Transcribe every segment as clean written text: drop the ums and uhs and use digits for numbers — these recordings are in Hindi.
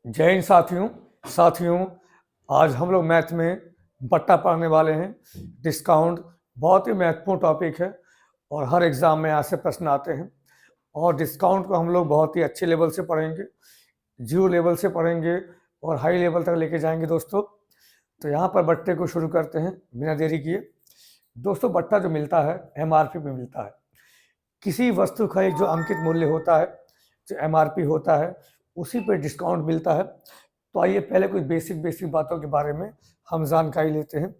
जय हिंद साथियों। आज हम लोग मैथ में बट्टा पढ़ने वाले हैं। डिस्काउंट बहुत ही महत्वपूर्ण टॉपिक है और हर एग्ज़ाम में यहाँ से प्रश्न आते हैं। और डिस्काउंट को हम लोग बहुत ही अच्छे लेवल से पढ़ेंगे, जीरो लेवल से पढ़ेंगे और हाई लेवल तक लेके जाएंगे दोस्तों। तो यहाँ पर बट्टे को शुरू करते हैं बिना देरी किए। दोस्तों, बट्टा जो मिलता है एमआरपी पे मिलता है। किसी वस्तु का एक जो अंकित मूल्य होता है, जो एमआरपी होता है, उसी पे डिस्काउंट मिलता है। तो आइए पहले कुछ बेसिक बातों के बारे में हम जानकारी लेते हैं।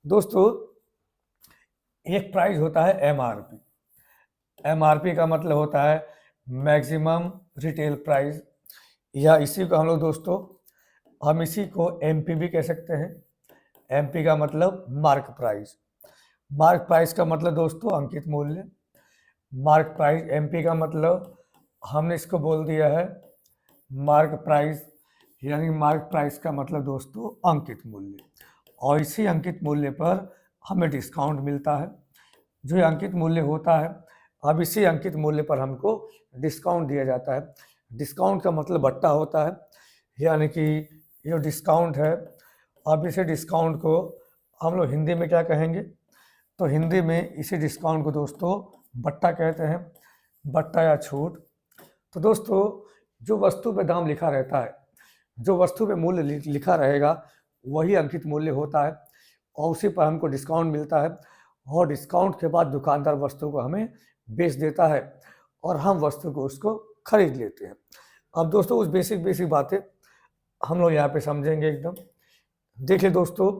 दोस्तों, एक प्राइस होता है एमआरपी। एमआरपी का मतलब होता है मैक्सिमम रिटेल प्राइस, या इसी को हम लोग दोस्तों हम इसी को एमपी भी कह सकते हैं। एमपी का मतलब मार्क प्राइस। मार्क प्राइस का मतलब दोस्तों अंकित मूल्य। मार्क प्राइस एमपी का मतलब हमने इसको बोल दिया है मार्क प्राइस, यानी मार्क प्राइस का मतलब दोस्तों अंकित मूल्य। और इसी अंकित मूल्य पर हमें डिस्काउंट मिलता है। जो ये अंकित मूल्य होता है, अब इसी अंकित मूल्य पर हमको डिस्काउंट दिया जाता है। डिस्काउंट का मतलब बट्टा होता है, यानी कि ये डिस्काउंट है। अब इसे डिस्काउंट को हम लोग हिंदी में क्या कहेंगे? तो हिंदी में इसी डिस्काउंट को दोस्तों बट्टा कहते हैं, बट्टा या छूट। तो दोस्तों, जो वस्तु पे दाम लिखा रहता है, जो वस्तु पे मूल्य लिखा रहेगा, वही अंकित मूल्य होता है और उसी पर हमको डिस्काउंट मिलता है। और डिस्काउंट के बाद दुकानदार वस्तु को हमें बेच देता है और हम वस्तु को उसको खरीद लेते हैं। अब दोस्तों, उस बेसिक बातें हम लोग यहाँ पे समझेंगे एकदम। देखिए दोस्तों,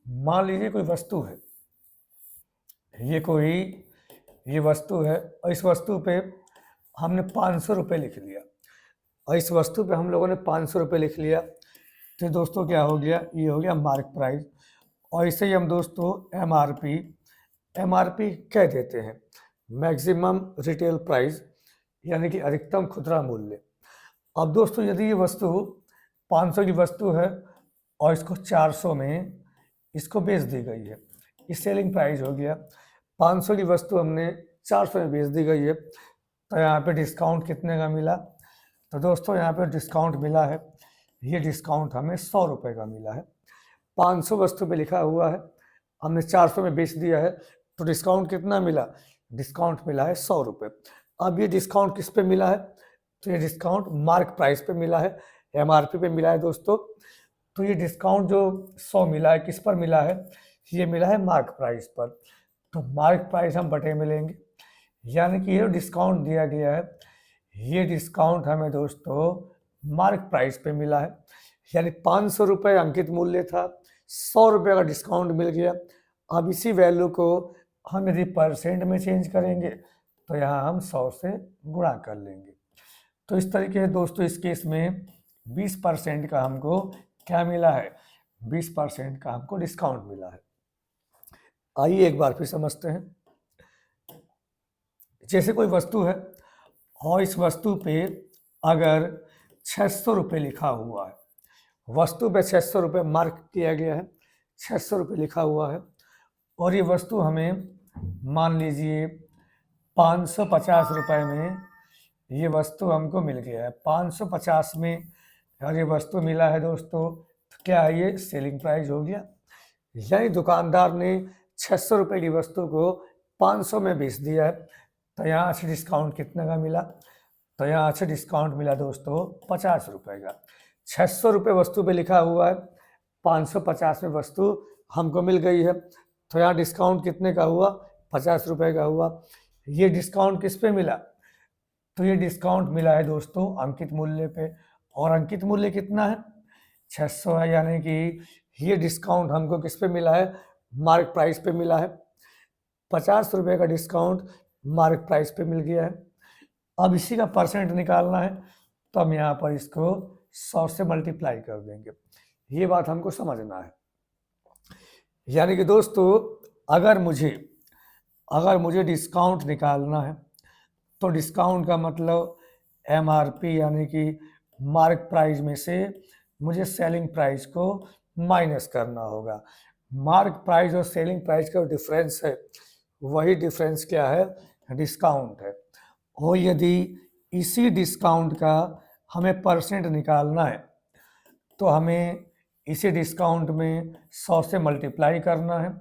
मान लीजिए कोई वस्तु है, ये वस्तु है और इस वस्तु पे हमने 500 रुपये लिख लिया और इस वस्तु पे हम लोगों ने 500 रुपये लिख लिया। तो दोस्तों क्या हो गया? ये हो गया मार्क प्राइस। और इसे ही हम दोस्तों एमआरपी कह देते हैं, मैक्सिमम रिटेल प्राइस, यानी कि अधिकतम खुदरा मूल्य। अब दोस्तों, यदि ये वस्तु 500 की वस्तु है और इसको 400 में इसको बेच दी गई है, ये सेलिंग प्राइस हो गया। 500 की वस्तु हमने 400 में बेच दी गई है, तो यहाँ पे डिस्काउंट कितने का मिला? तो दोस्तों यहाँ पे डिस्काउंट मिला है, ये डिस्काउंट हमें 100 रुपये का मिला है। 500 वस्तु पे लिखा हुआ है, हमने 400 में बेच दिया है, तो डिस्काउंट कितना मिला? डिस्काउंट मिला है 100 रुपये। अब ये डिस्काउंट किस पे मिला है? तो ये डिस्काउंट मार्क प्राइस पे मिला है, एमआरपी पे मिला है दोस्तों। तो ये डिस्काउंट जो 100 मिला है, किस पर मिला है? ये मिला है मार्क प्राइस पर। तो मार्क प्राइस हम बटे में लेंगे, यानी कि ये डिस्काउंट दिया गया है, ये डिस्काउंट हमें दोस्तों मार्क प्राइस पे मिला है। यानी 500 रुपये अंकित मूल्य था, 100 रुपये का डिस्काउंट मिल गया। अब इसी वैल्यू को हम यदि परसेंट में चेंज करेंगे तो यहाँ हम 100 से गुणा कर लेंगे। तो इस तरीके से दोस्तों इस केस में 20% का हमको क्या मिला है? 20% का हमको डिस्काउंट मिला है। आइए एक बार फिर समझते हैं। जैसे कोई वस्तु है और इस वस्तु पे अगर 600 रुपये लिखा हुआ है, वस्तु पे 600 रुपये मार्क किया गया है, 600 रुपये लिखा हुआ है, और ये वस्तु हमें मान लीजिए 550 रुपये में ये वस्तु हमको मिल गया है। 550 में और ये वस्तु मिला है दोस्तों, तो क्या है? ये सेलिंग प्राइस हो गया। यानी दुकानदार ने 600 रुपये की वस्तु को 500 में बेच दिया है, तो यहाँ से डिस्काउंट कितने का मिला? तो यहाँ से डिस्काउंट मिला दोस्तों 50 रुपये का। 600 रुपये वस्तु पे लिखा हुआ है, 550 में वस्तु हमको मिल गई है, तो यहाँ डिस्काउंट कितने का हुआ? 50 रुपये का हुआ। ये डिस्काउंट किस पे मिला? तो ये डिस्काउंट मिला है दोस्तों अंकित मूल्य पे, और अंकित मूल्य कितना है? 600 है, यानी कि ये डिस्काउंट हमको किस पे मिला है? मार्क प्राइस पे मिला है। 50 रुपये का डिस्काउंट मार्क प्राइस पे मिल गया है। अब इसी का परसेंट निकालना है, तो हम यहाँ पर इसको 100 से मल्टीप्लाई कर देंगे। ये बात हमको समझना है। यानी कि दोस्तों, अगर मुझे डिस्काउंट निकालना है, तो डिस्काउंट का मतलब एमआरपी यानी कि मार्क प्राइस में से मुझे सेलिंग प्राइस को माइनस करना होगा। मार्क प्राइस और सेलिंग प्राइस का डिफरेंस है, वही डिफरेंस क्या है? डिस्काउंट है। और यदि इसी डिस्काउंट का हमें परसेंट निकालना है, तो हमें इसी डिस्काउंट में 100 से मल्टीप्लाई करना है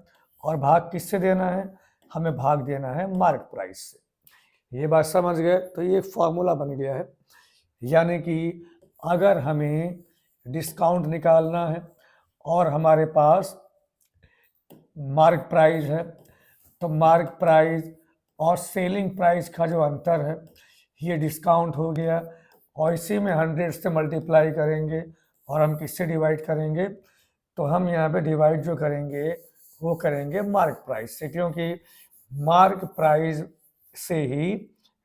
और भाग किससे देना है, हमें भाग देना है मार्क प्राइस से। ये बात समझ गए? तो ये फॉर्मूला बन गया है, यानी कि अगर हमें डिस्काउंट निकालना है और हमारे पास मार्क प्राइस है, तो मार्क प्राइस और सेलिंग प्राइस का जो अंतर है ये डिस्काउंट हो गया, और इसी में 100 से मल्टीप्लाई करेंगे और हम किससे डिवाइड करेंगे, तो हम यहाँ पे डिवाइड जो करेंगे वो करेंगे मार्क प्राइस से, क्योंकि मार्क प्राइस से ही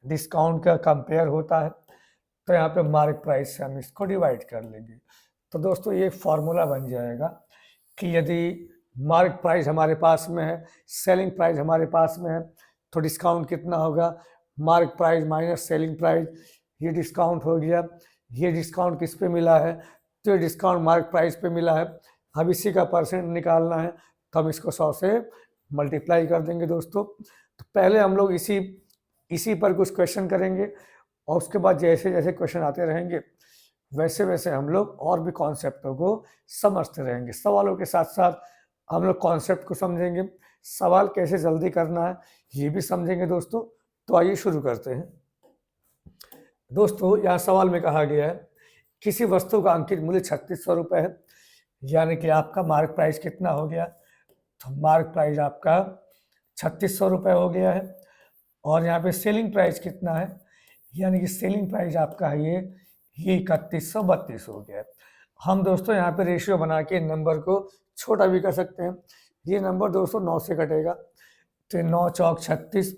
डिस्काउंट का कंपेयर होता है। तो यहाँ पे मार्क प्राइस से हम इसको डिवाइड कर लेंगे। तो दोस्तों ये फॉर्मूला बन जाएगा कि यदि मार्क प्राइस हमारे पास में है, सेलिंग प्राइस हमारे पास में है, तो डिस्काउंट कितना होगा, mark price minus selling price, ये डिस्काउंट हो गया। ये डिस्काउंट किस पे मिला है, तो ये डिस्काउंट मार्क प्राइस पे मिला है। अब इसी का परसेंट निकालना है, तो हम इसको 100 से मल्टीप्लाई कर देंगे दोस्तों। तो पहले हम लोग इसी पर कुछ क्वेश्चन करेंगे, और उसके बाद जैसे जैसे क्वेश्चन आते रहेंगे वैसे वैसे हम लोग और भी कॉन्सेप्टों को समझते रहेंगे। सवालों के साथ साथ हम लोग कॉन्सेप्ट को समझेंगे, सवाल कैसे जल्दी करना है ये भी समझेंगे दोस्तों। तो आइए शुरू करते हैं। दोस्तों यहाँ सवाल में कहा गया है किसी वस्तु का अंकित मूल्य 3600 रुपये है, यानी कि आपका मार्क प्राइस कितना हो गया, तो मार्क प्राइस आपका 3600 रुपये हो गया है। और यहाँ पे सेलिंग प्राइस कितना है, यानी कि सेलिंग प्राइस आपका है ये 3132 हो गया है। हम दोस्तों यहाँ पे रेशियो बना के नंबर को छोटा भी कर सकते हैं। ये नंबर दोस्तों 9 से कटेगा, तो 9 चौक 36,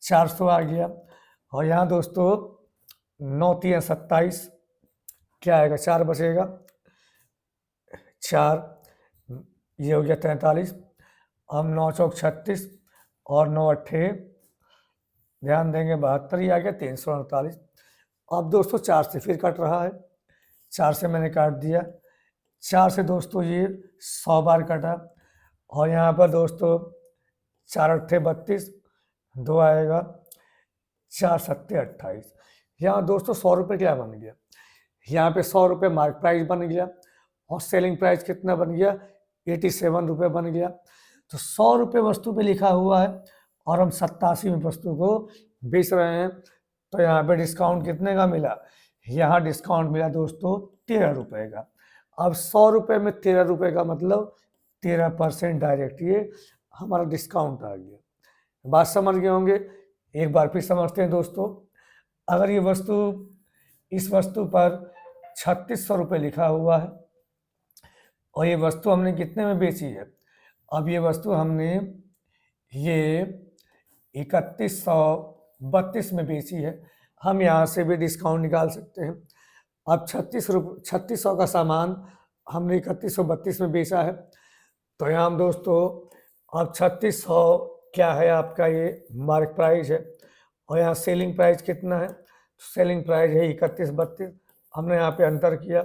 400 आ गया। और यहाँ दोस्तों 9 3 27, क्या आएगा, 4 बचेगा, 4, ये हो गया 43। हम 9 चौक 36 और 9 अट्ठे ध्यान देंगे 72, ये आ गया 348। अब दोस्तों 4 से फिर कट रहा है, 4 से मैंने काट दिया, 4 से दोस्तों ये 100 बार कटा। और यहाँ पर दोस्तों 4 अट्ठे 32, 2 आएगा, 4 सत्ते 28। यहाँ दोस्तों 100 रुपये क्या बन गया, यहाँ पे 100 रुपये मार्क प्राइस बन गया, और सेलिंग प्राइस कितना बन गया, 87 रुपये बन गया। तो 100 रुपये वस्तु पे लिखा हुआ है और हम 87 में वस्तु को बेच रहे हैं। तो यहाँ पे डिस्काउंट कितने का मिला, यहाँ डिस्काउंट मिला दोस्तों 13 रुपये का। अब 100 रुपये में 13 रुपये का मतलब 13% डायरेक्ट ये हमारा डिस्काउंट आ गया। बात समझ गए होंगे, एक बार फिर समझते हैं दोस्तों। अगर ये वस्तु, इस वस्तु पर 3600 रुपये लिखा हुआ है और ये वस्तु हमने कितने में बेची है, अब ये वस्तु हमने ये 3132 में बेची है। हम यहाँ से भी डिस्काउंट निकाल सकते हैं। अब 3600 का सामान हमने 3132 में बेचा है, तो यहाँ हम दोस्तों अब 3600 क्या है आपका, ये मार्क प्राइस है, और यहाँ सेलिंग प्राइस कितना है, तो सेलिंग प्राइस है 3132। हमने यहाँ पे अंतर किया,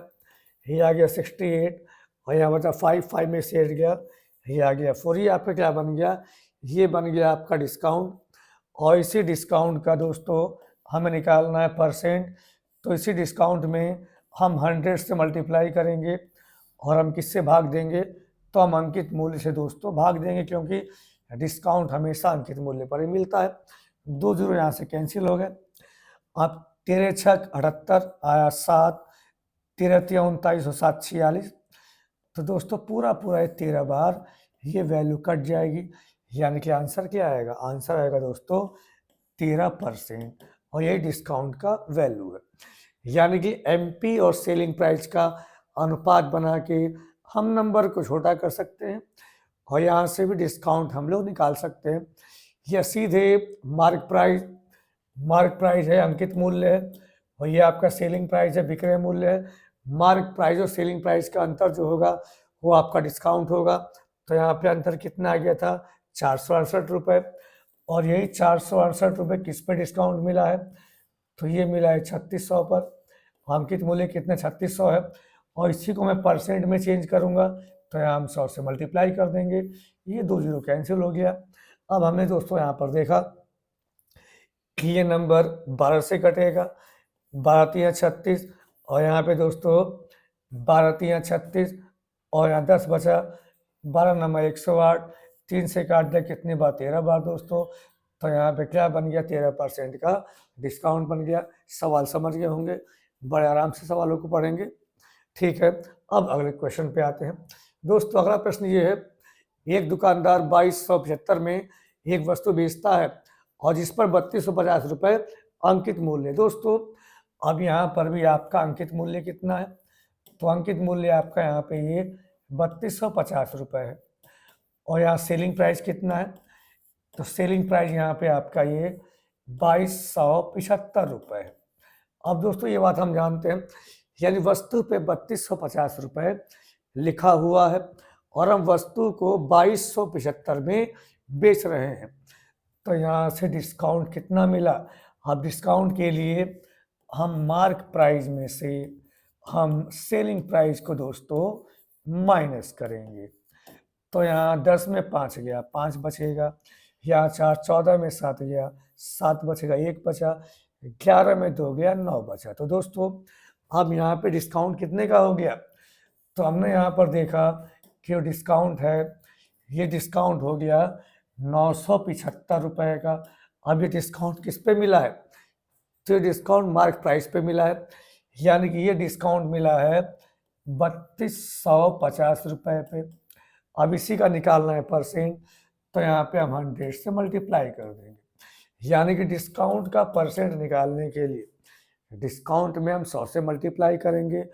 ये आ गया 68, और यहाँ बचा 5 में से हट गया, ये आ गया 4। ये आपका क्या बन गया, ये बन गया आपका डिस्काउंट। और इसी डिस्काउंट का दोस्तों हमें निकालना है परसेंट, तो इसी डिस्काउंट में हम 100 से मल्टीप्लाई करेंगे और हम किससे भाग देंगे, तो हम अंकित मूल्य से दोस्तों भाग देंगे, क्योंकि डिस्काउंट हमेशा अंकित मूल्य पर ही मिलता है। 2 जीरो यहाँ से कैंसिल हो गए। अब 13 छक 78 आया 7, 13 तिया 29 और 7 46। तो दोस्तों पूरा ये 13 बार ये वैल्यू कट जाएगी, यानी कि आंसर क्या आएगा, आंसर आएगा दोस्तों 13%, और यही डिस्काउंट का वैल्यू है। यानी कि एमपी और सेलिंग प्राइस का अनुपात बना के हम नंबर को छोटा कर सकते हैं, और यहाँ से भी डिस्काउंट हम लोग निकाल सकते हैं। यह सीधे मार्क प्राइस है, अंकित मूल्य है, और ये आपका सेलिंग प्राइस है, विक्रय मूल्य है। मार्क प्राइस और सेलिंग प्राइस का अंतर जो होगा वो आपका डिस्काउंट होगा। तो यहाँ पे अंतर कितना आ गया था, 468 रुपये, और यही 468 रुपये किस पे डिस्काउंट मिला है, तो ये मिला है 3600 पर। अंकित मूल्य कितने 3600 है, और इसी को मैं परसेंट में चेंज करूँगा, तो यहाँ हम 100 से मल्टीप्लाई कर देंगे, ये 2 जीरो कैंसिल हो गया। अब हमने दोस्तों यहाँ पर देखा कि ये नंबर 12 से कटेगा, 12 3 36, और यहाँ पे दोस्तों 12 3 36 और यहाँ 10 बचा, 12 नंबर 108, 3 से काट दिया कितनी बार, 13 बार दोस्तों। तो यहाँ पे क्या बन गया, 13% का डिस्काउंट बन गया। सवाल समझ गए होंगे, बड़े आराम से सवालों को पढ़ेंगे। ठीक है, अब अगले क्वेश्चन पे आते हैं दोस्तों। अगला प्रश्न ये है, एक दुकानदार 2275 में एक वस्तु बेचता है और जिस पर 3250 रुपये अंकित मूल्य। दोस्तों अब यहाँ पर भी आपका अंकित मूल्य कितना है, तो अंकित मूल्य आपका यहाँ पे ये 3250 रुपये है। और यहाँ सेलिंग प्राइस कितना है, तो सेलिंग प्राइस यहाँ पे आपका ये 2275 रुपये है। अब दोस्तों ये बात हम जानते हैं, यानी वस्तु पे 3250 रुपये लिखा हुआ है और हम वस्तु को 2275 में बेच रहे हैं, तो यहाँ से डिस्काउंट कितना मिला। अब डिस्काउंट के लिए हम मार्क प्राइस में से हम सेलिंग प्राइस को दोस्तों माइनस करेंगे। तो यहाँ 10 में 5 गया, 5 बचेगा। यहाँ 4 14 में 7 गया, 7 बचेगा, 1 बचा। 11 में 2 गया, 9 बचा। तो दोस्तों अब यहाँ पे डिस्काउंट कितने का हो गया, तो हमने यहाँ पर देखा कि जो डिस्काउंट है ये डिस्काउंट हो गया 975 रुपये का। अब ये डिस्काउंट किस पे मिला है, तो ये डिस्काउंट मार्क प्राइस पे मिला है, यानी कि ये डिस्काउंट मिला है 3250 रुपये पे। अब इसी का निकालना है परसेंट, तो यहाँ पे हम 100 से मल्टीप्लाई कर देंगे, यानी कि डिस्काउंट का परसेंट निकालने के लिए डिस्काउंट में हम 100 से मल्टीप्लाई करेंगे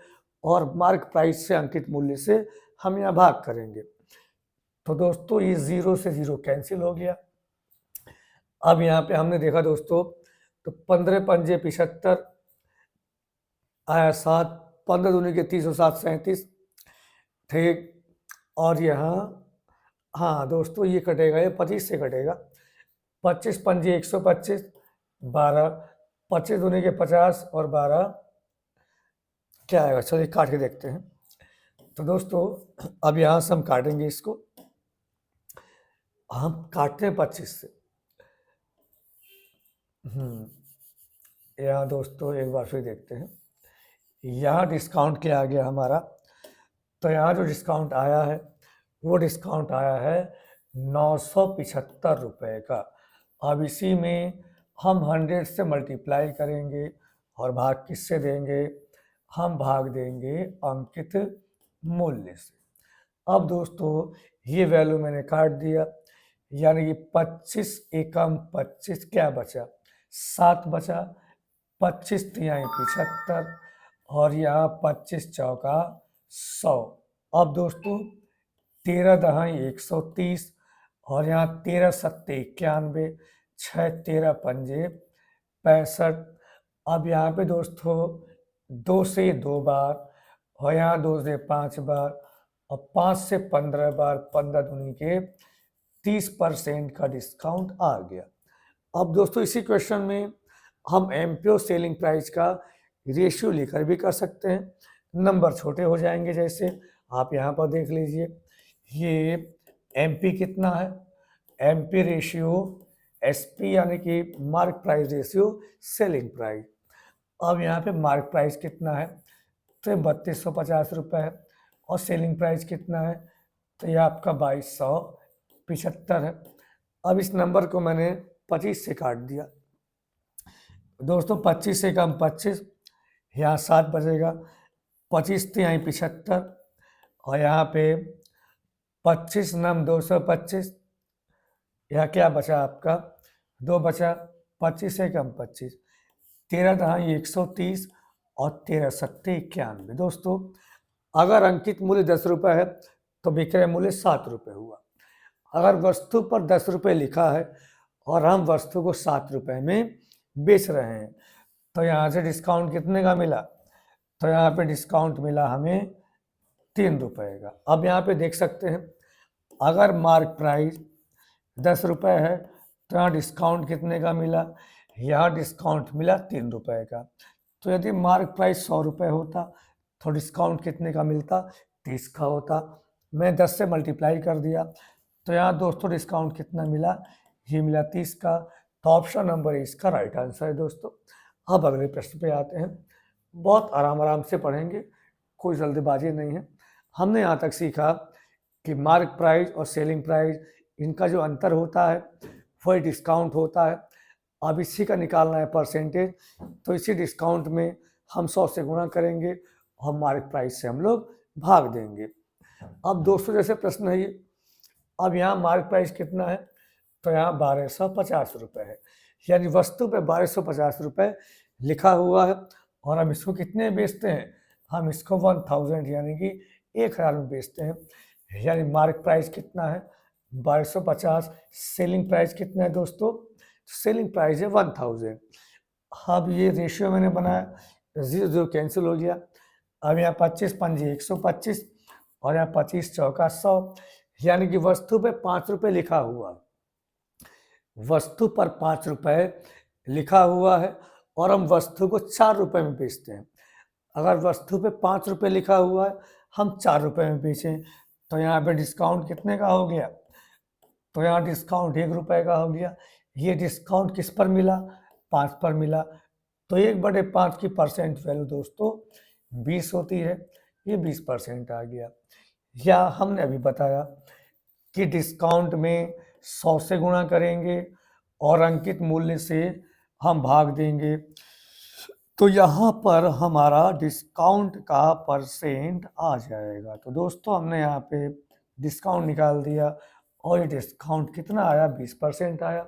और मार्क प्राइस से अंकित मूल्य से हम यहाँ भाग करेंगे। तो दोस्तों ये 0 से 0 कैंसिल हो गया। अब यहाँ पे हमने देखा दोस्तों, तो 15 पंजे 75 आया 7, 15 दूनी के 30 और 7 37, ठीक। और यहाँ हाँ दोस्तों ये कटेगा, ये 25 से कटेगा। 25 पंजे 125, 12, 25 दूनी के 50 और 12 क्या आएगा, चलिए काट के देखते हैं। तो दोस्तों अब यहाँ से हम काटेंगे इसको, हम काटते हैं 25 से। यहाँ दोस्तों एक बार फिर देखते हैं, यहाँ डिस्काउंट क्या आ गया हमारा, तो यहाँ जो डिस्काउंट आया है वो डिस्काउंट आया है 975 रुपये का। अब इसी में हम 100 से मल्टीप्लाई करेंगे और भाग किससे देंगे, हम भाग देंगे अंकित मूल्य से। अब दोस्तों ये वैल्यू मैंने काट दिया, यानी कि 25 एकम 25 क्या बचा, 7 बचा। 25 तिहाई 75 और यहाँ 25 चौका 100। अब दोस्तों 13 दहाई 130 और यहाँ 13 सत्ते 91, 6 13 पंजे 65। अब यहाँ पे दोस्तों 2 से 2 बार और यहाँ 2 से 5 बार और 5 से 15 बार, 15 दूनी के 30% का डिस्काउंट आ गया। अब दोस्तों इसी क्वेश्चन में हम एमपीओ सेलिंग प्राइस का रेशियो लेकर भी कर सकते हैं, नंबर छोटे हो जाएंगे। जैसे आप यहाँ पर देख लीजिए, ये एमपी कितना है, एमपी रेशियो एसपी यानी कि mark price ratio selling price. अब यहाँ पे मार्क प्राइस कितना है, तो ये 3250 रुपये है और सेलिंग प्राइस कितना है, तो ये आपका 2275 है। अब इस नंबर को मैंने 25 से काट दिया दोस्तों, 25 से कम 25, यहाँ 7 बचेगा। 25 तिहाई 75 और यहाँ पे 25 नम 225, यहाँ क्या बचा आपका, 2 बचा। 25 से कम 25, 13 दहाई 130 और 13 सत्ते 91। दोस्तों अगर अंकित मूल्य 10 रुपये है तो विक्रय मूल्य 7 रुपये हुआ। अगर वस्तु पर 10 रुपये लिखा है और हम वस्तु को 7 रुपये में बेच रहे हैं, तो यहाँ से डिस्काउंट कितने का मिला, तो यहाँ पे डिस्काउंट मिला हमें 3 रुपये का। अब यहाँ पे देख सकते हैं, अगर मार्क प्राइस 10 रुपये है तो यहाँ डिस्काउंट कितने का मिला, यहाँ डिस्काउंट मिला 3 रुपये का। तो यदि मार्क प्राइस 100 रुपये होता तो डिस्काउंट कितने का मिलता, 30 का होता। मैं 10 से मल्टीप्लाई कर दिया, तो यहाँ दोस्तों डिस्काउंट कितना मिला, ये मिला 30 का। तो ऑप्शन नंबर इसका राइट आंसर है दोस्तों। अब अगले प्रश्न पे आते हैं, बहुत आराम से पढ़ेंगे, कोई जल्दबाजी नहीं है। हमने यहाँ तक सीखा कि मार्क प्राइस और सेलिंग प्राइस इनका जो अंतर होता है वही डिस्काउंट होता है। अब इसी का निकालना है परसेंटेज, तो इसी डिस्काउंट में हम 100 से गुणा करेंगे और मार्क प्राइस से हम लोग भाग देंगे। अब दोस्तों जैसे प्रश्न है ये, अब यहाँ मार्क प्राइस कितना है, तो यहाँ 1250 रुपये है, यानी वस्तु पे 1250 रुपये लिखा हुआ है और हम इसको कितने बेचते हैं, हम इसको 1000 यानी कि 1000 में बेचते हैं। यानी मार्क प्राइस कितना है 1250, सेलिंग प्राइस कितना है दोस्तों, सेलिंग प्राइस है 1000। अब ये रेशियो मैंने बनाया, 0 0 कैंसिल हो गया। अब यहाँ 25 पंजी 125 और यहाँ 25 चौका 100, यानी कि वस्तु पे 5 रुपये लिखा हुआ, वस्तु पर 5 रुपये लिखा हुआ है और हम वस्तु को 4 रुपये में बेचते हैं। अगर वस्तु पे 5 रुपये लिखा हुआ है, हम 4 रुपये में बेचें, तो यहाँ पे डिस्काउंट कितने का हो गया, तो यहाँ डिस्काउंट 1 रुपये का हो गया। ये डिस्काउंट किस पर मिला, 5 पर मिला, तो 1/5 की परसेंट वैल्यू दोस्तों 20 होती है, ये 20% आ गया। या हमने अभी बताया कि डिस्काउंट में 100 से गुणा करेंगे और अंकित मूल्य से हम भाग देंगे, तो यहाँ पर हमारा डिस्काउंट का परसेंट आ जाएगा। तो दोस्तों हमने यहाँ पे डिस्काउंट निकाल दिया और ये डिस्काउंट कितना आया, 20% आया।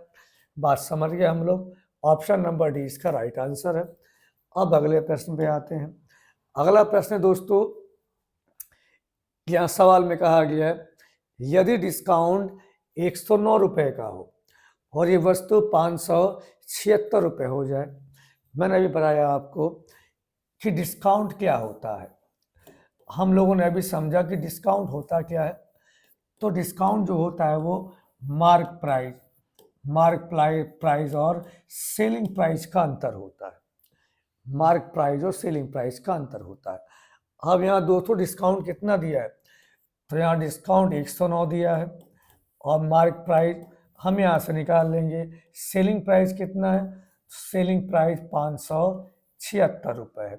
बात समझ गए हम लोग, ऑप्शन नंबर डी इसका राइट आंसर है। अब अगले प्रश्न पे आते हैं। अगला प्रश्न दोस्तों, यहाँ सवाल में कहा गया है यदि डिस्काउंट 109 रुपये का हो और ये वस्तु 576 रुपये हो जाए। मैंने अभी बताया आपको कि डिस्काउंट क्या होता है, हम लोगों ने अभी समझा कि डिस्काउंट होता क्या है। तो डिस्काउंट जो होता है वो मार्क प्राइस और सेलिंग प्राइस का अंतर होता है, मार्क प्राइस और सेलिंग प्राइस का अंतर होता है। अब यहाँ दोस्तों डिस्काउंट कितना दिया है, तो यहाँ डिस्काउंट 109 दिया है और मार्क प्राइस हम यहाँ से निकाल लेंगे। सेलिंग प्राइस कितना है, सेलिंग प्राइस 576 रुपये है।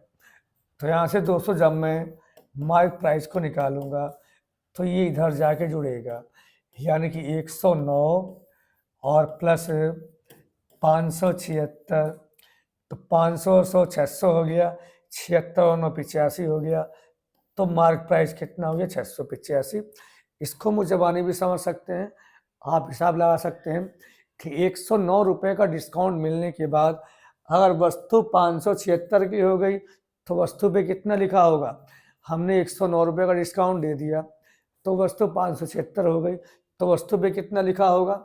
तो यहाँ से दोस्तों जब मैं मार्क प्राइस को निकालूंगा तो ये इधर जाके जुड़ेगा, यानी कि 109 और प्लस 576, तो 500 और 100 600 हो गया, 76 और 9 85 हो गया, तो मार्क प्राइस कितना हो गया 685। इसको मुझबानी भी समझ सकते हैं, आप हिसाब लगा सकते हैं कि 109 रुपये का डिस्काउंट मिलने के बाद अगर वस्तु 576 की हो गई तो वस्तु पे कितना लिखा होगा, हमने 109 रुपये का डिस्काउंट दे दिया तो वस्तु 576 हो गई, तो वस्तु पे कितना लिखा होगा,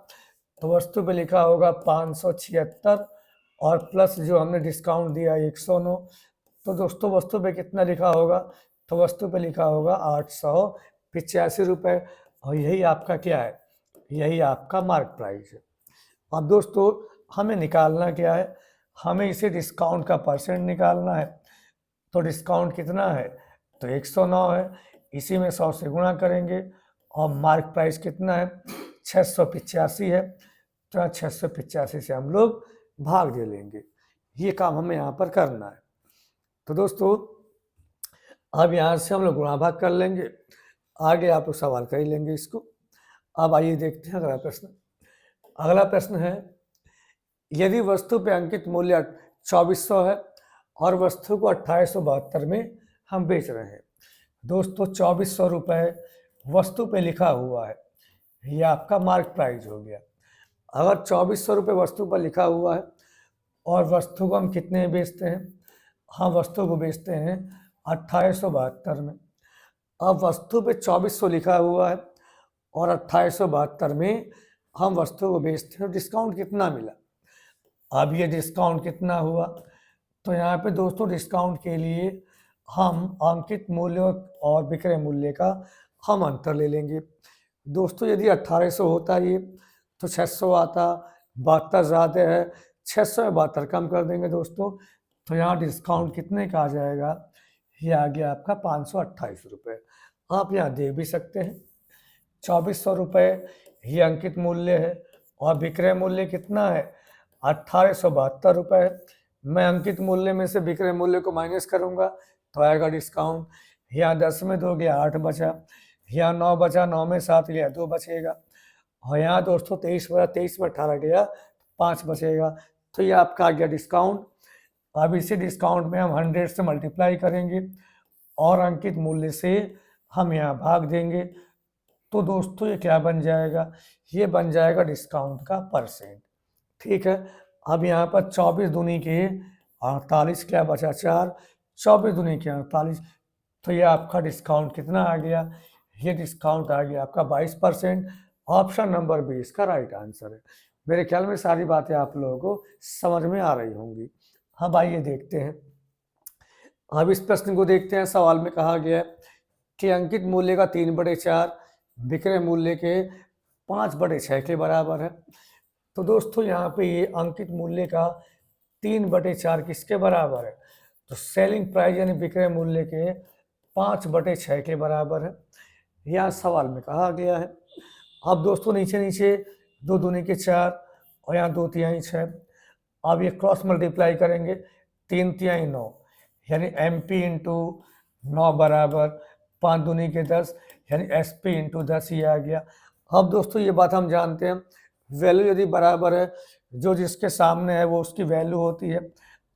तो वस्तु पे लिखा होगा 576 और प्लस जो हमने डिस्काउंट दिया 109, तो दोस्तों वस्तु पे कितना लिखा होगा, तो वस्तु पे लिखा होगा 885 रुपये। और यही आपका क्या है, यही आपका मार्क प्राइस है। अब दोस्तों हमें निकालना क्या है, हमें इसे डिस्काउंट का परसेंट निकालना है। तो डिस्काउंट कितना है, तो 109 है, इसी में 100 से गुणा करेंगे और मार्क प्राइस कितना है 685 है, तो यहाँ 685 से हम लोग भाग दे लेंगे। ये काम हमें यहाँ पर करना है। तो दोस्तों अब यहाँ से हम लोग गुणा भाग कर लेंगे, आगे आप लोग सवाल कर ही लेंगे इसको। अब आइए देखते हैं अगला प्रश्न। अगला प्रश्न है यदि वस्तु पे अंकित मूल्य 2400 है और वस्तु को 2872 में हम बेच रहे हैं। दोस्तों 2400 रुपये वस्तु पे लिखा हुआ है, ये आपका मार्क प्राइस हो गया। अगर 2400 रुपये वस्तु पर लिखा हुआ है और वस्तु को हम कितने में बेचते हैं, हम वस्तु को बेचते हैं 2872 में। अब वस्तु पे 2400 लिखा हुआ है और 2872 में हम वस्तु को बेचते हैं, डिस्काउंट कितना मिला। अब ये डिस्काउंट कितना हुआ, तो यहाँ पे दोस्तों डिस्काउंट के लिए हम अंकित मूल्य और विक्रय मूल्य का हम अंतर ले लेंगे। दोस्तों यदि 1800 होता ये तो 600 आता, 72 ज़्यादा है, 600 में 72 कम कर देंगे दोस्तों, तो यहाँ डिस्काउंट कितने का आ जाएगा, ये आ गया आपका 528 रुपये। आप यहाँ दे भी सकते हैं 2400 रुपये ये अंकित मूल्य है और विक्रय मूल्य कितना है 1872 रुपये। मैं अंकित मूल्य में से विक्रय मूल्य को माइनस करूंगा तो आएगा डिस्काउंट, यहाँ 10 में 2 गया 8 बचा, यहाँ 9 बचा, 9 में 7 गया 2 बचेगा, और यहाँ दोस्तों 23 बचा, 23 में 18 गया 5 बचेगा। तो ये आपका आ गया डिस्काउंट। अब इसी डिस्काउंट में हम 100 से मल्टीप्लाई करेंगे और अंकित मूल्य से हम यहाँ भाग देंगे। तो दोस्तों ये क्या बन जाएगा, ये बन जाएगा डिस्काउंट का परसेंट। ठीक है, अब यहाँ पर 24 दूनी के 48 क्या बचा 4, 24 दूनी के 48, तो ये आपका डिस्काउंट कितना आ गया, ये डिस्काउंट आ गया आपका 22%। ऑप्शन नंबर 20 का राइट आंसर है। मेरे ख्याल में सारी बातें आप लोगों को समझ में आ रही होंगी। अब आइए देखते हैं, अब इस प्रश्न को देखते हैं। सवाल में कहा गया है कि अंकित मूल्य का 3/4 विक्रय मूल्य के 5/6 के बराबर है। तो दोस्तों यहाँ पे ये अंकित मूल्य का 3/4 किसके बराबर है, तो सेलिंग प्राइस यानी विक्रय मूल्य के 5/6 के बराबर है, यह सवाल में कहा गया है। अब दोस्तों नीचे नीचे 2 दूनी के 4 और यहाँ 2 तिहाई 6, अब ये क्रॉस मल्टीप्लाई करेंगे, 3 तिहाई 9 यानी MP इंटू 9 बराबर 5 दूनी के 10 यानी SP इंटू 10 ये आ गया। अब दोस्तों ये बात हम जानते हैं, वैल्यू यदि बराबर है, जो जिसके सामने है वो उसकी वैल्यू होती है।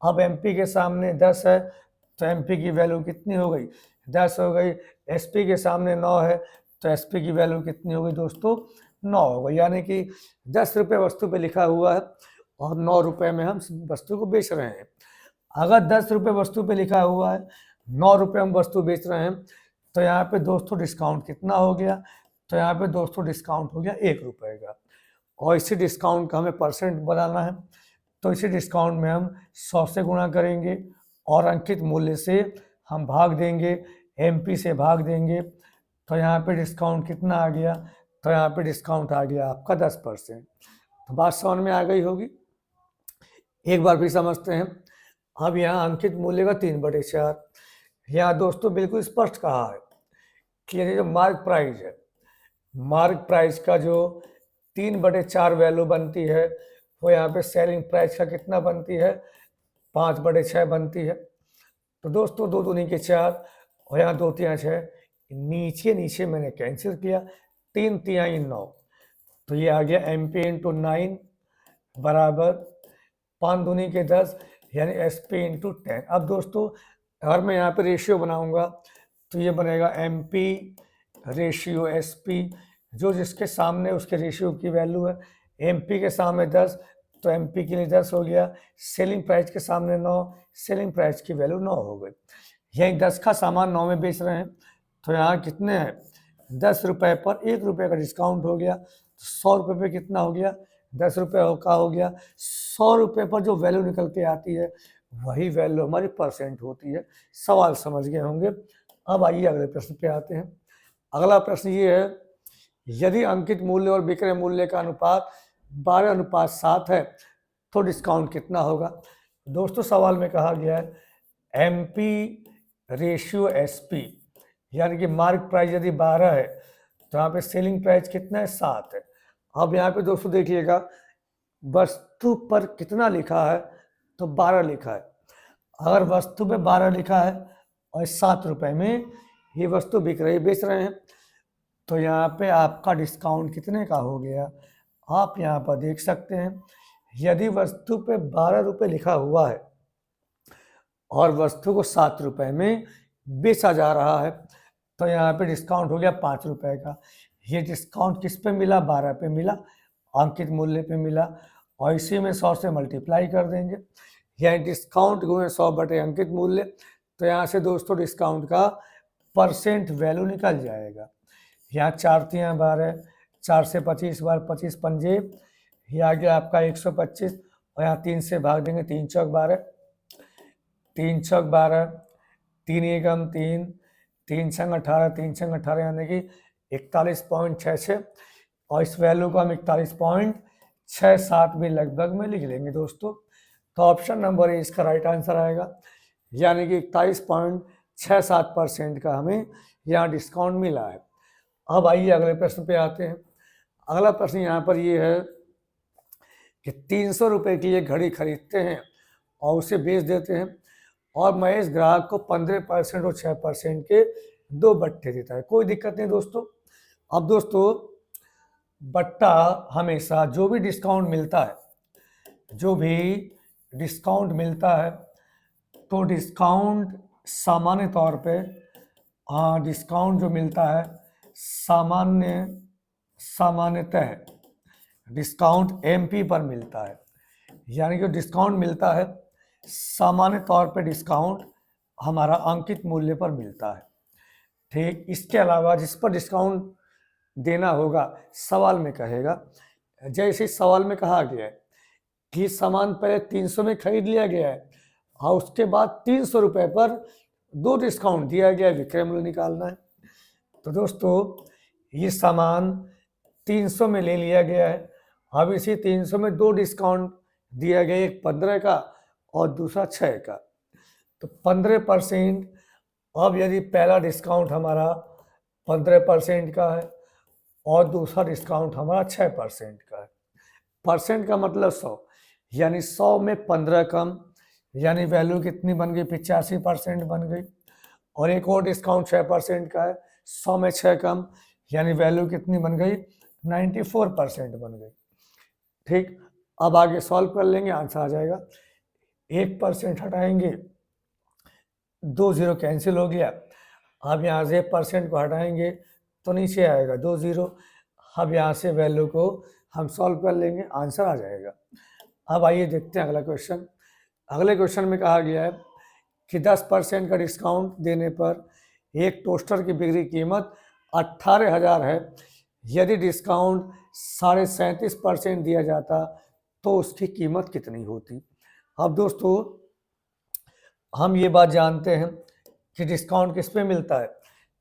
अब MP के सामने 10 है तो MP की वैल्यू कितनी हो गई, 10 हो गई। SP के सामने 9 है तो SP की वैल्यू कितनी हो गई दोस्तों, 9 हो गई। यानी कि 10 रुपये वस्तु पे लिखा हुआ है और 9 रुपये में हम वस्तु को बेच रहे हैं। अगर 10 रुपये वस्तु पे लिखा हुआ है, 9 रुपये हम वस्तु बेच रहे हैं, तो यहाँ पे दोस्तों डिस्काउंट कितना हो गया, तो यहाँ पे दोस्तों डिस्काउंट हो गया 1 रुपये का। और इसी डिस्काउंट का हमें परसेंट बनाना है, तो इसी डिस्काउंट में हम 100 से गुणा करेंगे और अंकित मूल्य से हम भाग देंगे, MP से भाग देंगे। तो यहाँ पे डिस्काउंट कितना आ गया, तो यहाँ पे डिस्काउंट आ गया आपका 10%। तो बात समझ में आ गई होगी। एक बार फिर समझते हैं। अब यहाँ अंकित मूल्य का 3/4, यहाँ दोस्तों बिल्कुल स्पष्ट कहा है कि ये जो मार्क प्राइस है, मार्क प्राइस का जो 3/4 वैल्यू बनती है, वो यहाँ पे सेलिंग प्राइस का कितना बनती है, 5/6 बनती है। तो दोस्तों 2 दूनी के 4 और यहाँ 2 तिहाई 6, नीचे नीचे मैंने कैंसिल किया, 3 तिहाई 9, तो ये आ गया MP इंटू 9 बराबर 5 दूनी के 10 यानी SP इंटू 10। अब दोस्तों अगर मैं यहाँ पे रेशियो बनाऊंगा तो ये बनेगा MP रेशियो SP, जो जिसके सामने उसके रेशियो की वैल्यू है। MP के सामने 10 तो MP के लिए 10 हो गया, सेलिंग प्राइस के सामने 9, सेलिंग प्राइस की वैल्यू 9 हो गई। यहीं 10 का सामान 9 में बेच रहे हैं, तो यहाँ कितने हैं, 10 रुपये पर 1 रुपये का डिस्काउंट हो गया, तो 100 रुपये पे कितना हो गया, 10 रुपये का हो गया। 100 रुपये पर जो वैल्यू निकल के आती है वही वैल्यू हमारी परसेंट होती है। सवाल समझ गए होंगे। अब आइए अगले प्रश्न पे आते हैं। अगला प्रश्न ये है, यदि अंकित मूल्य और विक्रय मूल्य का अनुपात 12:7 है तो डिस्काउंट कितना होगा। दोस्तों सवाल में कहा गया है MP रेशियो SP, यानी कि मार्क प्राइस यदि 12 है तो यहाँ पे सेलिंग प्राइस कितना है, 7 है। अब यहाँ पे दोस्तों देखिएगा वस्तु पर कितना लिखा है, तो 12 लिखा है। अगर वस्तु पे 12 लिखा है और 7 रुपये में ये वस्तु बिक रही, बेच रहे हैं, तो यहाँ पे आपका डिस्काउंट कितने का हो गया, आप यहाँ पर देख सकते हैं। यदि वस्तु पे 12 रुपये लिखा हुआ है और वस्तु को 7 रुपये में बेचा जा रहा है, तो यहाँ पे डिस्काउंट हो गया 5 रुपये का। ये डिस्काउंट किस पे मिला, 12 पे मिला, अंकित मूल्य पे मिला, और इसी में 100 से मल्टीप्लाई कर देंगे, यानी डिस्काउंट गुणे 100 बटे अंकित मूल्य। तो यहाँ से दोस्तों डिस्काउंट का परसेंट वैल्यू निकल जाएगा। यहाँ 4 तिहाई 12, 4 से 25 बार 25 पंजे, ये आ गया आपका 125, और यहाँ 3 से भाग देंगे, 3 चौक 12, 3 चौक 12, 3 एकम 3, 3 छंग 18, 3 छंग 18 यानी कि 41.66, और इस वैल्यू को हम 41.67 भी लगभग में लिख लेंगे दोस्तों। तो ऑप्शन नंबर ए इसका राइट आंसर आएगा, यानी कि 41.67% का हमें यहाँ डिस्काउंट मिला है। अब आइए अगले प्रश्न पे आते हैं। अगला प्रश्न यहाँ पर ये है कि 300 रुपये की ये घड़ी खरीदते हैं और उसे बेच देते हैं, और महेश ग्राहक को 15% और 6% के 2 बट्टे देता है। कोई दिक्कत नहीं दोस्तों। अब दोस्तों बट्टा हमेशा जो भी डिस्काउंट मिलता है तो डिस्काउंट सामान्य तौर पे डिस्काउंट जो मिलता है सामान्यतः डिस्काउंट एमपी पर मिलता है। यानी कि डिस्काउंट मिलता है सामान्य तौर पे डिस्काउंट हमारा अंकित मूल्य पर मिलता है। ठीक, इसके अलावा जिस पर डिस्काउंट देना होगा सवाल में कहेगा, जैसे सवाल में कहा गया है कि सामान पहले 300 में खरीद लिया गया है और उसके बाद 300 रुपये पर 2 डिस्काउंट दिया गया है, विक्रय मूल्य निकालना है। तो दोस्तों ये सामान 300 में ले लिया गया है, अब इसी 300 में 2 डिस्काउंट दिया गया, एक 15 का और दूसरा 6 का, तो 15%। अब यदि पहला डिस्काउंट हमारा 15% का है और दूसरा डिस्काउंट हमारा 6% का है, परसेंट का मतलब 100, यानी 100 में 15 कम, यानी वैल्यू कितनी बन गई, 85% बन गई। और एक और डिस्काउंट 6% का है, 100 में 6 कम, यानी वैल्यू कितनी बन गई, 94% बन गई। ठीक, अब आगे सॉल्व कर लेंगे, आंसर आ जाएगा। 1% हटाएंगे, 2 0 कैंसिल हो गया। अब यहाँ से 1% को हटाएंगे तो नीचे आएगा 2 0। अब यहाँ से वैल्यू को हम सॉल्व कर लेंगे, आंसर आ जाएगा। अब आइए देखते हैं अगला क्वेश्चन। अगले क्वेश्चन में कहा गया है कि 10% का डिस्काउंट देने पर एक टोस्टर की बिक्री कीमत 18,000 है। यदि डिस्काउंट 37.5% दिया जाता तो उसकी कीमत कितनी होती। अब दोस्तों हम ये बात जानते हैं कि डिस्काउंट किस पे मिलता है,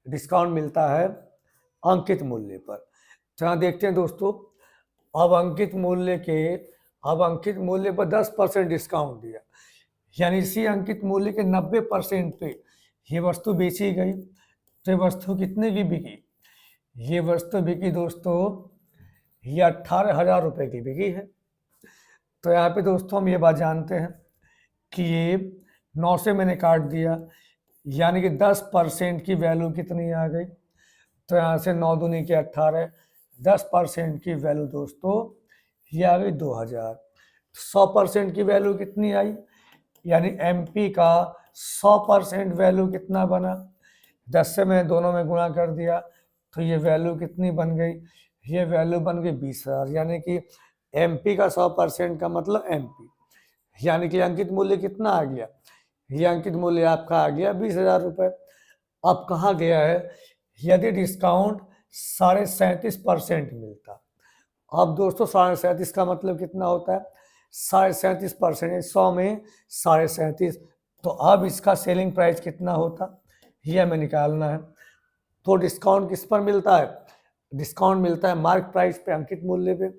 डिस्काउंट मिलता है अंकित मूल्य पर। जहाँ देखते हैं दोस्तों, अब अंकित मूल्य पर 10% डिस्काउंट दिया, यानी इसी अंकित मूल्य के 90% पे ये वस्तु बेची गई, तो ये वस्तु कितने की बिकी, ये वस्तु बिकी दोस्तों, ये 18,000 रुपये की बिकी है। तो यहाँ पे दोस्तों हम ये बात जानते हैं कि ये 9 से मैंने काट दिया, यानी कि 10% की वैल्यू कितनी आ गई, तो यहाँ से 9 दूनी के 18, 10% की वैल्यू दोस्तों ये आ गई 2,000। 100% की वैल्यू कितनी आई, यानी एमपी का 100% वैल्यू कितना बना, 10 से मैंने दोनों में गुणा कर दिया, तो ये वैल्यू कितनी बन गई, ये वैल्यू बन गई 20,000। यानी कि एमपी का 100% का मतलब एमपी, यानी कि अंकित मूल्य कितना आ गया, ये अंकित मूल्य आपका आ गया 20,000 रुपये। अब कहा गया है यदि डिस्काउंट 37.5% मिलता। अब दोस्तों 37.5 का मतलब कितना होता है, 37.5%, 100 में 37.5, तो अब इसका सेलिंग प्राइस कितना होता, ये हमें निकालना है। तो डिस्काउंट किस पर मिलता है, डिस्काउंट मिलता है मार्क प्राइस पे, अंकित मूल्य पे,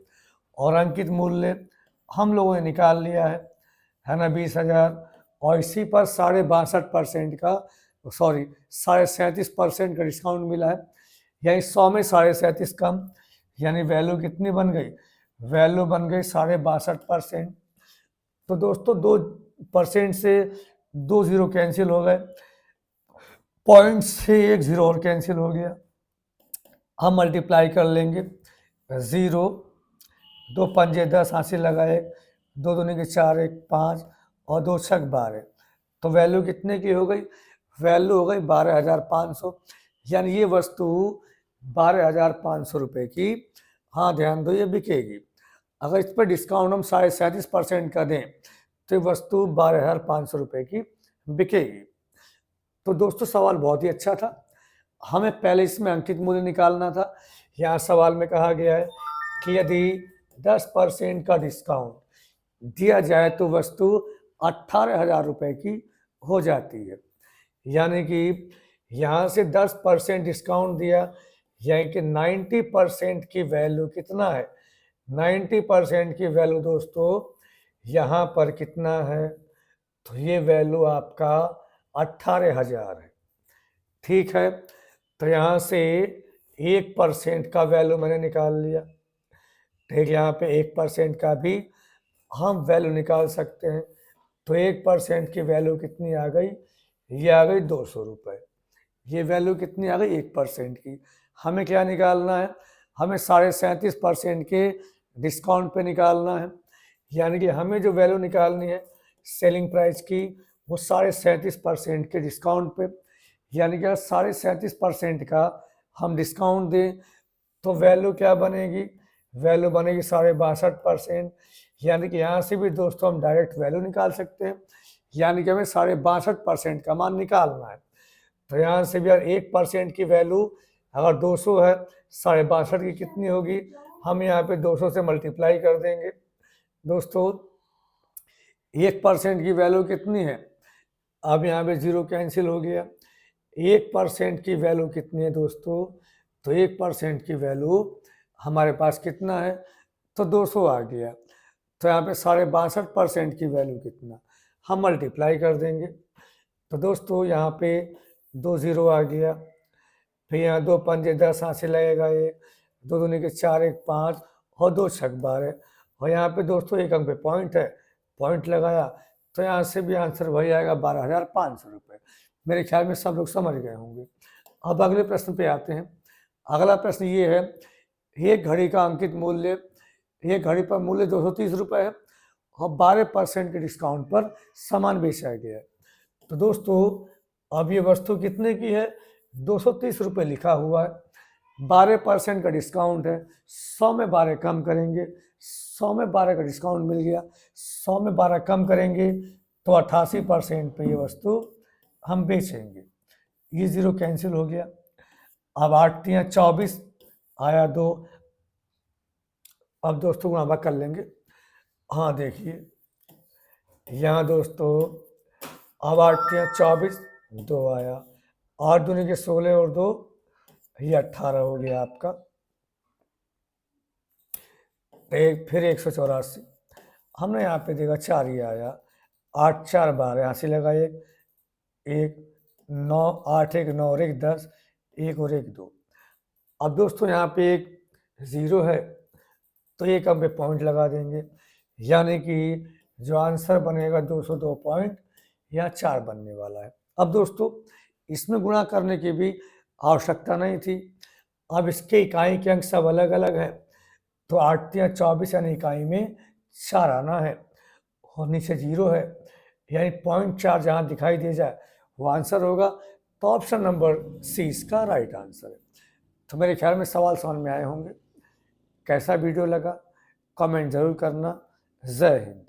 और अंकित मूल्य हम लोगों ने निकाल लिया है ना 20,000, और इसी पर 62.5% का 37.5% का डिस्काउंट मिला है, यानी 100 में 37.5 कम, यानी वैल्यू कितनी बन गई, वैल्यू बन गई 62.5%। तो दोस्तों 2% से 2 0 कैंसिल हो गए, पॉइंट से 1 0 और कैंसिल हो गया। हम मल्टीप्लाई कर लेंगे, 0 2 पंजे 10, हासिल लगाए, 2 दूनी के 4, 1 5 और 2 छक 12, तो वैल्यू कितने की हो गई, वैल्यू हो गई 12,500, यानी ये वस्तु 12,500 रुपये की, हाँ ध्यान दो, ये बिकेगी। अगर इस पर डिस्काउंट हम 37.5% का दें तो ये वस्तु 12,500 रुपये की बिकेगी। तो दोस्तों सवाल बहुत ही अच्छा था, हमें पहले इसमें अंकित मूल्य निकालना था। यहाँ सवाल में कहा गया है कि यदि 10% का डिस्काउंट दिया जाए तो वस्तु 18,000 रुपये की हो जाती है, यानी कि यहाँ से 10% डिस्काउंट दिया, यानी कि 90% की वैल्यू कितना है, 90% की वैल्यू दोस्तों यहाँ पर कितना है, तो ये वैल्यू आपका 18,000 है। ठीक है, तो यहाँ से 1% का वैल्यू मैंने निकाल लिया। ठीक, यहाँ पे 1% का भी हम वैल्यू निकाल सकते हैं, तो 1% की वैल्यू कितनी आ गई, ये आ गई 200 रुपये। ये वैल्यू कितनी आ गई, 1% की। हमें क्या निकालना है, हमें 37.5% के डिस्काउंट पे निकालना है। यानी कि हमें जो वैल्यू निकालनी है सेलिंग प्राइस की, वो 37.5% के डिस्काउंट पे। यानी कि 37.5% का हम डिस्काउंट दें तो वैल्यू क्या बनेगी, वैल्यू बनेगी 62.5%। यानी कि यहाँ से भी दोस्तों हम डायरेक्ट वैल्यू निकाल सकते हैं। यानी कि हमें 62.5% का मान निकालना है। तो यहाँ से भी यार 1% की वैल्यू अगर 200 है, 62.5 की कितनी होगी, हम यहाँ पे 200 से मल्टीप्लाई कर देंगे। दोस्तों 1% की वैल्यू कितनी है, अब यहाँ पे जीरो कैंसिल हो गया। 1% की वैल्यू कितनी है दोस्तों, तो 1% की वैल्यू हमारे पास कितना है, तो 200 आ गया। तो यहाँ पे 62.5% की वैल्यू कितना, हम मल्टीप्लाई कर देंगे। तो दोस्तों यहाँ पे 2 0 आ गया, फिर यहाँ 2 पंजे 10 हाथ से लगेगा, 1 2 दूनी के 4 1 5 और 2 छक 12। और यहाँ पे दोस्तों एक अंक पे पॉइंट है, पॉइंट लगाया तो यहाँ से भी आंसर वही आएगा 12,500 रुपये। मेरे ख्याल में सब लोग समझ गए होंगे। अब अगले प्रश्न पे आते हैं। अगला प्रश्न ये है, एक घड़ी का अंकित मूल्य, एक घड़ी पर मूल्य 230 रुपये है और 12% के डिस्काउंट पर सामान बेचा गया है। तो दोस्तों अब ये वस्तु कितने की है, 230 रुपये लिखा हुआ है, 12% का डिस्काउंट है, 100 में 12 कम करेंगे, 100 में 12 का डिस्काउंट मिल गया, 100 में 12 कम करेंगे तो 88% पे ये वस्तु हम बेचेंगे। ये जीरो कैंसिल हो गया। अब 8 3 24 आया 2। अब दोस्तों गुणा कर लेंगे। हाँ देखिए यहाँ दोस्तों अब 8 3 24 2 आया, 8 दूनी के 16 और 2 ये 18 हो गया आपका। एक फिर 184 हमने यहाँ पे देखा 4 ही आया, 8 4 12 यहाँ से लगा 1 1 9 8 1 9 और 1 10 1 और 1 2। अब दोस्तों यहाँ पे एक 0 है तो एक हम पे पॉइंट लगा देंगे, यानी कि जो आंसर बनेगा 202 पॉइंट या 4 बनने वाला है। अब दोस्तों इसमें गुणा करने की भी आवश्यकता नहीं थी। अब इसके इकाई के अंक सब अलग अलग हैं, तो 8 3 24 यानी इकाई में 4 आना है और नीचे 0 है, यानी 0.4 जहाँ दिखाई दे जाए वो आंसर होगा। तो ऑप्शन नंबर सी इसका राइट आंसर है। तो मेरे ख्याल में सवाल समझ में आए होंगे। कैसा वीडियो लगा कमेंट ज़रूर करना। जय हिंद।